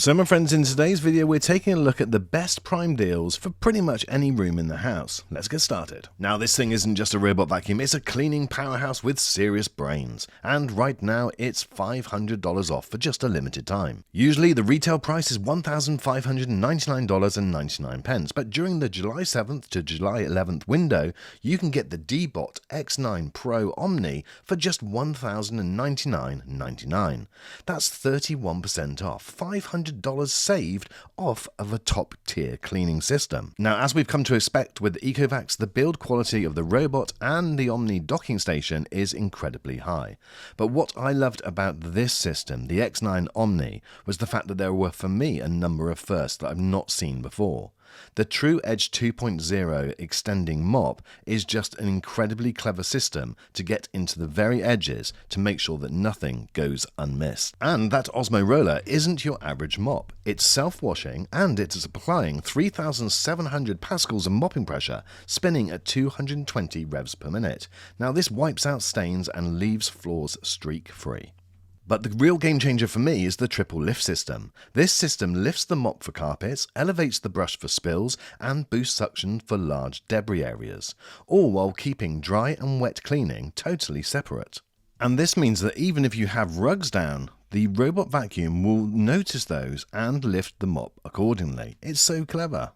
So my friends, in today's video we're taking a look at the best prime deals for pretty much any room in the house. Let's get started. Now this thing isn't just a robot vacuum, it's a cleaning powerhouse with serious brains. And right now it's $500 off for just a limited time. Usually the retail price is $1,599.99, but during the July 7th to July 11th window, you can get the D-Bot X9 Pro Omni for just $1,099.99. That's 31% off, $500 saved off of a top tier cleaning system. Now, as we've come to expect with Ecovacs, the build quality of the robot and the Omni docking station is incredibly high. But what I loved about this system, the X9 Omni, was the fact that there were, for me, a number of firsts that I've not seen before. The True Edge 2.0 extending mop is just an incredibly clever system to get into the very edges to make sure that nothing goes unmissed. And that Osmo roller isn't your average mop. It's self-washing and it is applying 3,700 pascals of mopping pressure, spinning at 220 revs per minute. Now this wipes out stains and leaves floors streak-free. But the real game changer for me is the triple lift system. This system lifts the mop for carpets, elevates the brush for spills, and boosts suction for large debris areas, all while keeping dry and wet cleaning totally separate. And this means that even if you have rugs down, the robot vacuum will notice those and lift the mop accordingly. It's so clever.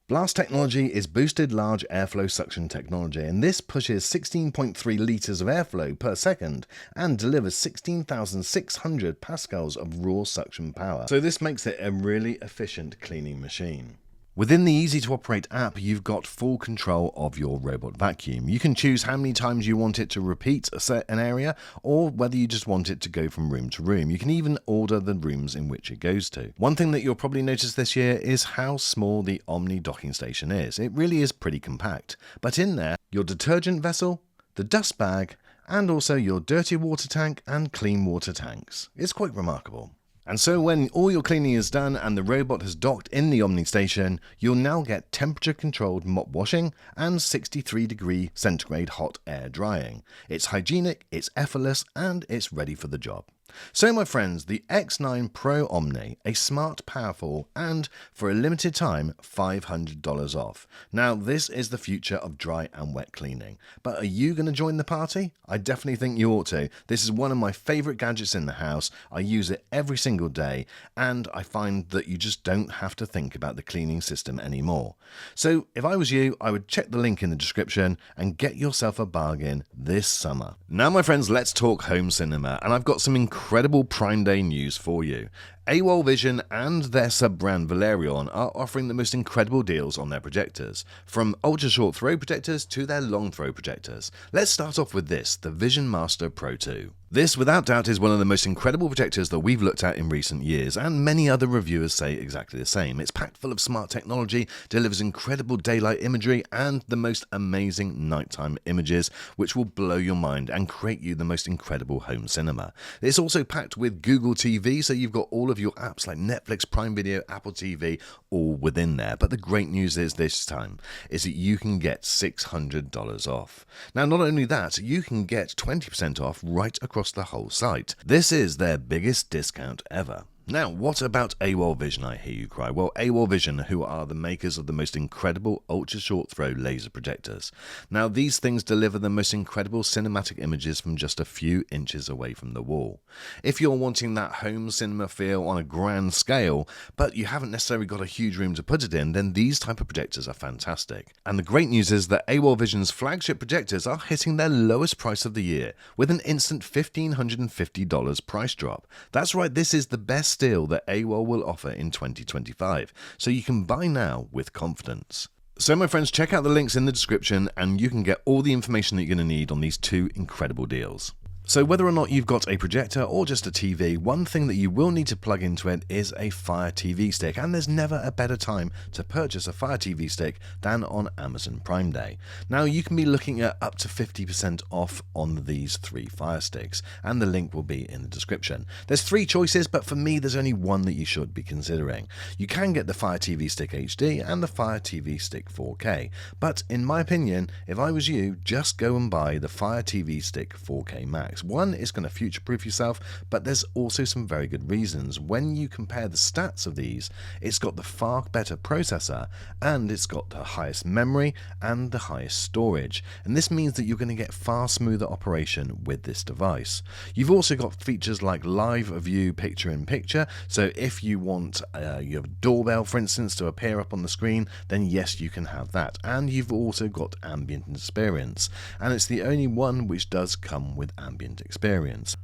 Blast technology is boosted large airflow suction technology, and this pushes 16.3 litres of airflow per second and delivers 16,600 pascals of raw suction power. So this makes it a really efficient cleaning machine. Within the easy-to-operate app, you've got full control of your robot vacuum. You can choose how many times you want it to repeat an area, or whether you just want it to go from room to room. You can even order the rooms in which it goes to. One thing that you'll probably notice this year is how small the Omni docking station is. It really is pretty compact. But in there, your detergent vessel, the dust bag, and also your dirty water tank and clean water tanks. It's quite remarkable. And so when all your cleaning is done and the robot has docked in the Omni station, you'll now get temperature-controlled mop washing and 63-degree centigrade hot air drying. It's hygienic, it's effortless, and it's ready for the job. So my friends, the X9 Pro Omni, a smart, powerful, and for a limited time, $500 off. Now this is the future of dry and wet cleaning, but are you going to join the party? I definitely think you ought to. This is one of my favorite gadgets in the house. I use it every single day, and I find that you just don't have to think about the cleaning system anymore. So if I was you, I would check the link in the description and get yourself a bargain this summer. Now my friends, let's talk home cinema, and I've got some incredible Prime Day news for you. AWOL Vision and their sub-brand Valerion are offering the most incredible deals on their projectors, from ultra-short throw projectors to their long throw projectors. Let's start off with this, the VisionMaster Pro2. This, without doubt, is one of the most incredible projectors that we've looked at in recent years, and many other reviewers say exactly the same. It's packed full of smart technology, delivers incredible daylight imagery, and the most amazing nighttime images, which will blow your mind and create you the most incredible home cinema. It's also packed with Google TV, so you've got all of your apps like Netflix, Prime Video, Apple TV, all within there. But the great news is this time, is that you can get $600 off. Now, not only that, you can get 20% off right across the whole site. This is their biggest discount ever. Now, what about AWOL Vision, I hear you cry? Well, AWOL Vision, who are the makers of the most incredible ultra-short throw laser projectors. Now, these things deliver the most incredible cinematic images from just a few inches away from the wall. If you're wanting that home cinema feel on a grand scale, but you haven't necessarily got a huge room to put it in, then these type of projectors are fantastic. And the great news is that AWOL Vision's flagship projectors are hitting their lowest price of the year, with an instant $1,550 price drop. That's right, this is the best deal that AWOL will offer in 2025, so you can buy now with confidence. So my friends, check out the links in the description and you can get all the information that you're going to need on these two incredible deals. So whether or not you've got a projector or just a TV, one thing that you will need to plug into it is a Fire TV stick, and there's never a better time to purchase a Fire TV stick than on Amazon Prime Day. Now you can be looking at up to 50% off on these three Fire sticks, and the link will be in the description. There's three choices, but for me there's only one that you should be considering. You can get the Fire TV Stick HD and the Fire TV Stick 4K, but in my opinion, if I was you, just go and buy the Fire TV Stick 4K Max. effects. One, it's going to future-proof yourself, but there's also some very good reasons. When you compare the stats of these, it's got the far better processor, and it's got the highest memory and the highest storage. And this means that you're going to get far smoother operation with this device. You've also got features like live view picture-in-picture, so if you want your doorbell, for instance, to appear up on the screen, then yes, you can have that. And you've also got ambient experience, and it's the only one which does come with ambient experience.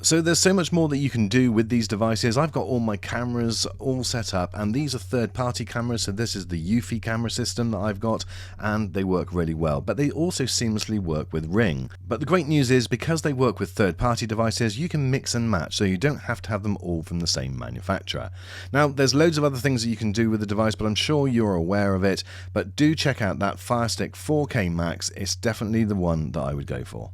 So there's so much more that you can do with these devices. I've got all my cameras all set up, and these are third-party cameras, so this is the Yui Camera system that I've got, and they work really well, but they also seamlessly work with Ring. But the great news is, because they work with third-party devices, you can mix and match, so you don't have to have them all from the same manufacturer. Now, there's loads of other things that you can do with the device, but I'm sure you're aware of it, but do check out that Fire Stick 4K Max. It's definitely the one that I would go for.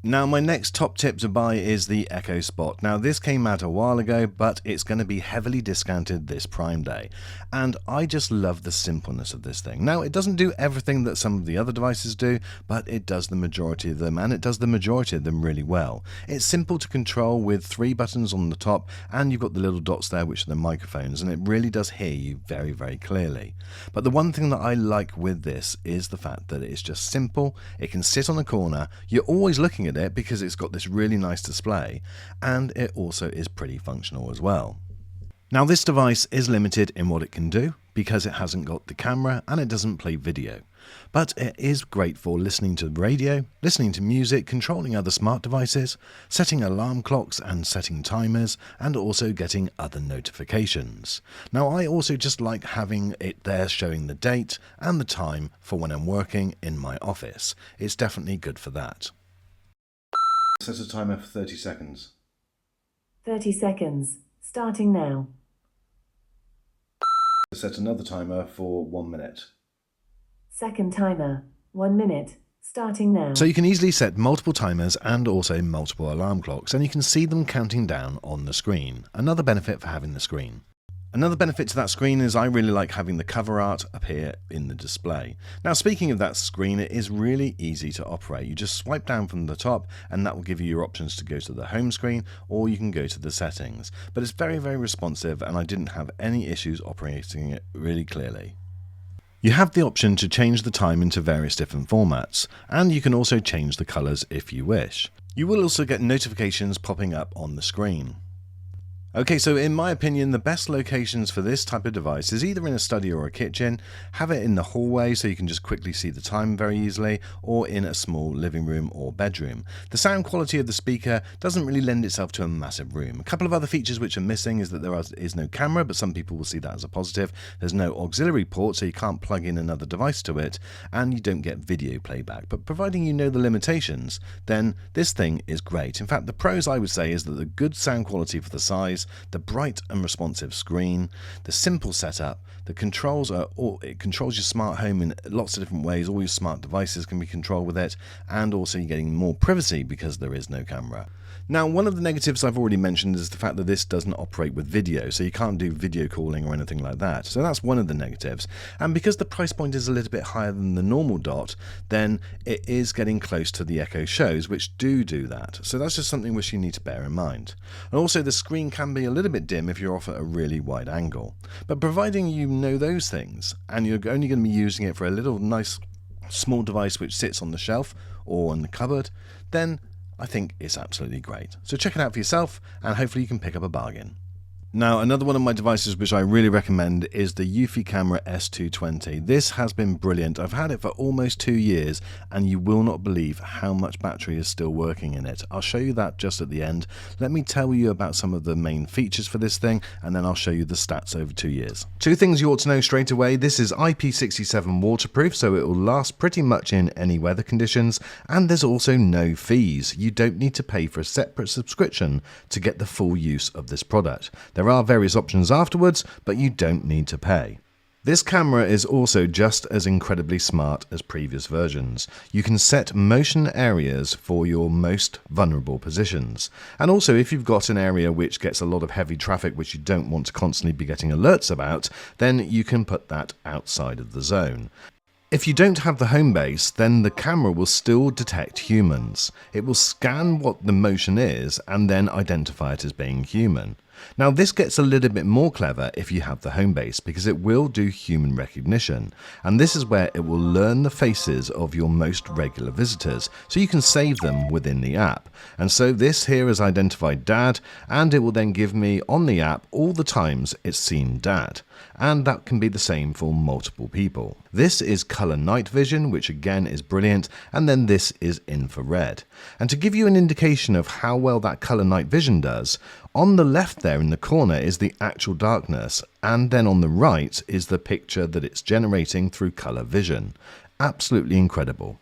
Now, my next top tip to buy is the Echo Spot. Now, this came out a while ago, but it's going to be heavily discounted this Prime Day. And I just love the simpleness of this thing. Now, it doesn't do everything that some of the other devices do, but it does the majority of them, and it does the majority of them really well. It's simple to control with 3 buttons on the top, and you've got the little dots there, which are the microphones, and it really does hear you very, very clearly. But the one thing that I like with this is the fact that it's just simple. It can sit on a corner. You're always looking at it because it's got this really nice display, and it also is pretty functional as well. Now, this device is limited in what it can do because it hasn't got the camera and it doesn't play video, but it is great for listening to radio, listening to music, controlling other smart devices, setting alarm clocks and setting timers, and also getting other notifications. Now, I also just like having it there showing the date and the time for when I'm working in my office. It's definitely good for that. Set a timer for 30 seconds. 30 seconds, starting now. Set another timer for 1 minute. Second timer, 1 minute, starting now. So you can easily set multiple timers and also multiple alarm clocks, and you can see them counting down on the screen. Another benefit for having the screen. Another benefit to that screen is I really like having the cover art appear in the display. Now, speaking of that screen, it is really easy to operate. You just swipe down from the top and that will give you your options to go to the home screen, or you can go to the settings. But it's very, very responsive, and I didn't have any issues operating it really clearly. You have the option to change the time into various different formats, and you can also change the colors if you wish. You will also get notifications popping up on the screen. Okay, so in my opinion, the best locations for this type of device is either in a study or a kitchen, have it in the hallway so you can just quickly see the time very easily, or in a small living room or bedroom. The sound quality of the speaker doesn't really lend itself to a massive room. A couple of other features which are missing is that there is no camera, but some people will see that as a positive. There's no auxiliary port, so you can't plug in another device to it, and you don't get video playback. But providing you know the limitations, then this thing is great. In fact, the pros I would say is that the good sound quality for the size, the bright and responsive screen, the simple setup, the controls it controls your smart home in lots of different ways. All your smart devices can be controlled with it, and also you're getting more privacy because there is no camera. Now, one of the negatives I've already mentioned is the fact that this doesn't operate with video, so you can't do video calling or anything like that. So that's one of the negatives. And because the price point is a little bit higher than the normal Dot, then it is getting close to the Echo Shows, which do that. So that's just something which you need to bear in mind. And also, the screen can be a little bit dim if you're off at a really wide angle. But providing you know those things, and you're only going to be using it for a little nice small device which sits on the shelf or in the cupboard, then I think it's absolutely great. So check it out for yourself, and hopefully you can pick up a bargain. Now, another one of my devices which I really recommend is the Eufy Camera S220. This has been brilliant. I've had it for almost 2 years, and you will not believe how much battery is still working in it. I'll show you that just at the end. Let me tell you about some of the main features for this thing, and then I'll show you the stats over 2 years. 2 things you ought to know straight away. This is IP67 waterproof, so it will last pretty much in any weather conditions, and there's also no fees. You don't need to pay for a separate subscription to get the full use of this product. There are various options afterwards, but you don't need to pay. This camera is also just as incredibly smart as previous versions. You can set motion areas for your most vulnerable positions. And also, if you've got an area which gets a lot of heavy traffic which you don't want to constantly be getting alerts about, then you can put that outside of the zone. If you don't have the home base, then the camera will still detect humans. It will scan what the motion is and then identify it as being human. Now this gets a little bit more clever if you have the home base, because it will do human recognition, and this is where it will learn the faces of your most regular visitors, so you can save them within the app. And so this here has identified Dad, and it will then give me on the app all the times it's seen Dad, and that can be the same for multiple people. This is color night vision, which again is brilliant, and then this is infrared. And to give you an indication of how well that color night vision does, on the left there in the corner is the actual darkness, and then on the right is the picture that it's generating through color vision. Absolutely incredible.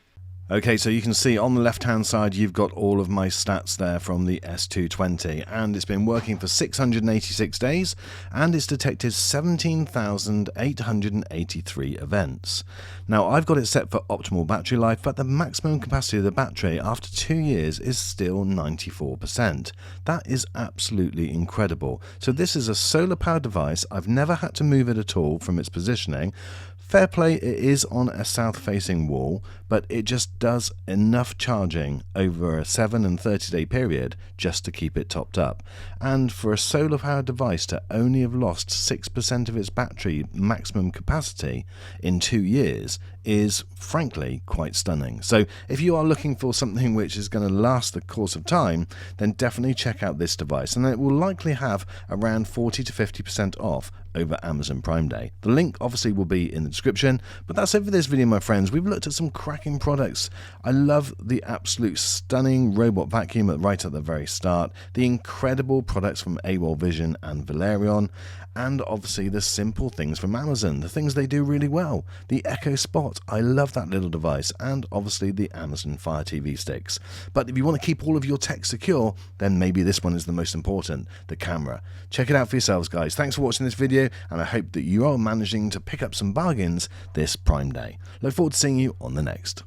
Okay, so you can see on the left hand side you've got all of my stats there from the S220, and it's been working for 686 days and it's detected 17,883 events. Now I've got it set for optimal battery life, but the maximum capacity of the battery after 2 years is still 94%. That is absolutely incredible. So this is a solar powered device. I've never had to move it at all from its positioning. Fair play, it is on a south-facing wall, but it just does enough charging over a 7 and 30-day period just to keep it topped up. And for a solar-powered device to only have lost 6% of its battery maximum capacity in 2 years is frankly quite stunning. So if you are looking for something which is going to last the course of time, then definitely check out this device, and it will likely have around 40 to 50% off over Amazon Prime Day. The link obviously will be in the description, but that's it for this video, my friends. We've looked at some cracking products. I love the absolute stunning robot vacuum right at the very start, the incredible products from AWOL Vision and Valerion, and obviously the simple things from Amazon, the things they do really well. The Echo Spot, I love that little device, and obviously the Amazon Fire TV sticks. But if you want to keep all of your tech secure, then maybe this one is the most important, the camera. Check it out for yourselves, guys. Thanks for watching this video, and I hope that you are managing to pick up some bargains this Prime Day. Look forward to seeing you on the next.